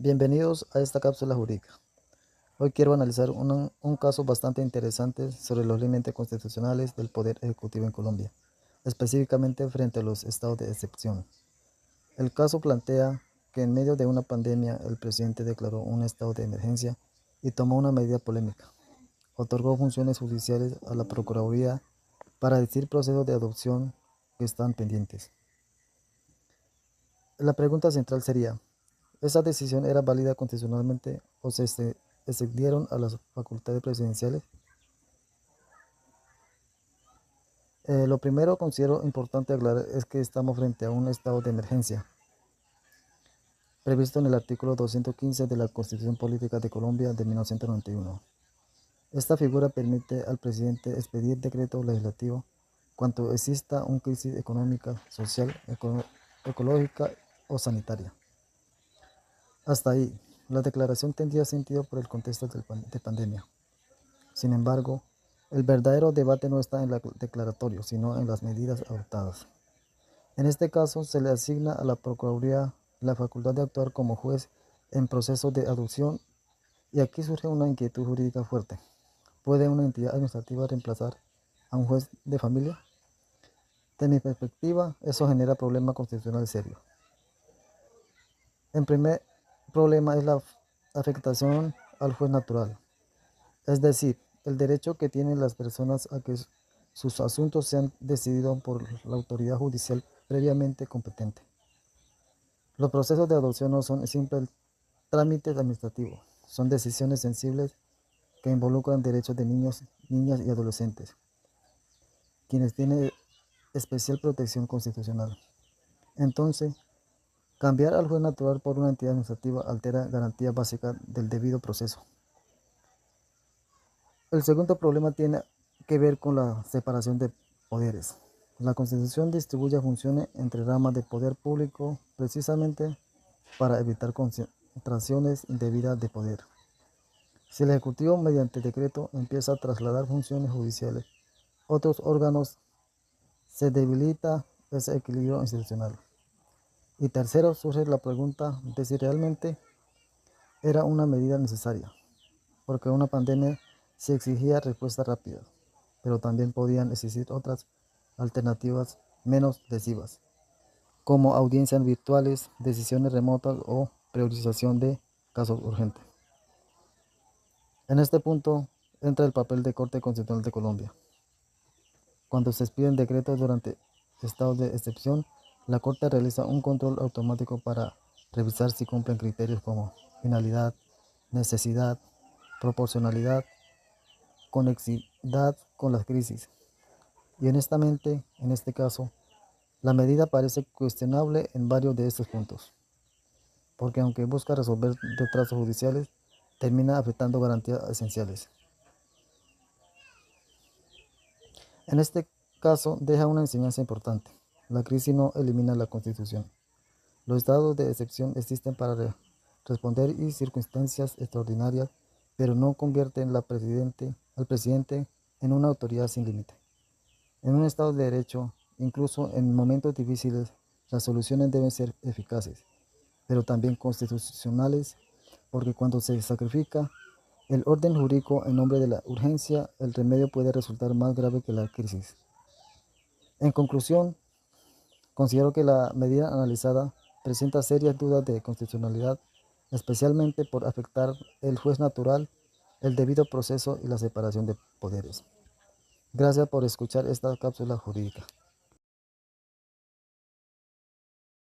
Bienvenidos a esta cápsula jurídica. Hoy quiero analizar un caso bastante interesante sobre los límites constitucionales del Poder Ejecutivo en Colombia, específicamente frente a los estados de excepción. El caso plantea que en medio de una pandemia el presidente declaró un estado de emergencia y tomó una medida polémica. Otorgó funciones judiciales a la Procuraduría para decir procesos de adopción que están pendientes. La pregunta central sería: ¿esa decisión era válida constitucionalmente o se excedieron a las facultades presidenciales? Lo primero considero importante aclarar es que estamos frente a un estado de emergencia, previsto en el artículo 215 de la Constitución Política de Colombia de 1991. Esta figura permite al presidente expedir decreto legislativo cuando exista una crisis económica, social, ecológica o sanitaria. Hasta ahí, la declaración tendría sentido por el contexto de pandemia. Sin embargo, el verdadero debate no está en el declaratorio, sino en las medidas adoptadas. En este caso, se le asigna a la Procuraduría la facultad de actuar como juez en procesos de adopción, y aquí surge una inquietud jurídica fuerte. ¿Puede una entidad administrativa reemplazar a un juez de familia? De mi perspectiva, eso genera problema constitucional serio. El primer problema es la afectación al juez natural, es decir, el derecho que tienen las personas a que sus asuntos sean decididos por la autoridad judicial previamente competente. Los procesos de adopción no son simples trámites administrativos, son decisiones sensibles que involucran derechos de niños, niñas y adolescentes, quienes tienen especial protección constitucional. Entonces, cambiar al juez natural por una entidad administrativa altera garantías básicas del debido proceso. El segundo problema tiene que ver con la separación de poderes. La Constitución distribuye funciones entre ramas de poder público precisamente para evitar concentraciones indebidas de poder. Si el Ejecutivo mediante decreto empieza a trasladar funciones judiciales a otros órganos, se debilita ese equilibrio institucional. Y tercero, surge la pregunta de si realmente era una medida necesaria, porque una pandemia se exigía respuestas rápidas, pero también podían existir otras alternativas menos lesivas, como audiencias virtuales, decisiones remotas o priorización de casos urgentes. En este punto entra el papel de Corte Constitucional de Colombia. Cuando se expiden decretos durante estados de excepción, la Corte realiza un control automático para revisar si cumplen criterios como finalidad, necesidad, proporcionalidad, conexidad con las crisis. Y honestamente, en este caso, la medida parece cuestionable en varios de estos puntos, porque aunque busca resolver retrasos judiciales, termina afectando garantías esenciales. En este caso, deja una enseñanza importante. La crisis no elimina la Constitución. Los estados de excepción existen para responder a circunstancias extraordinarias, pero no convierten al presidente en una autoridad sin límite. En un Estado de Derecho, incluso en momentos difíciles, las soluciones deben ser eficaces, pero también constitucionales, porque cuando se sacrifica el orden jurídico en nombre de la urgencia, el remedio puede resultar más grave que la crisis. En conclusión, considero que la medida analizada presenta serias dudas de constitucionalidad, especialmente por afectar el juez natural, el debido proceso y la separación de poderes. Gracias por escuchar esta cápsula jurídica.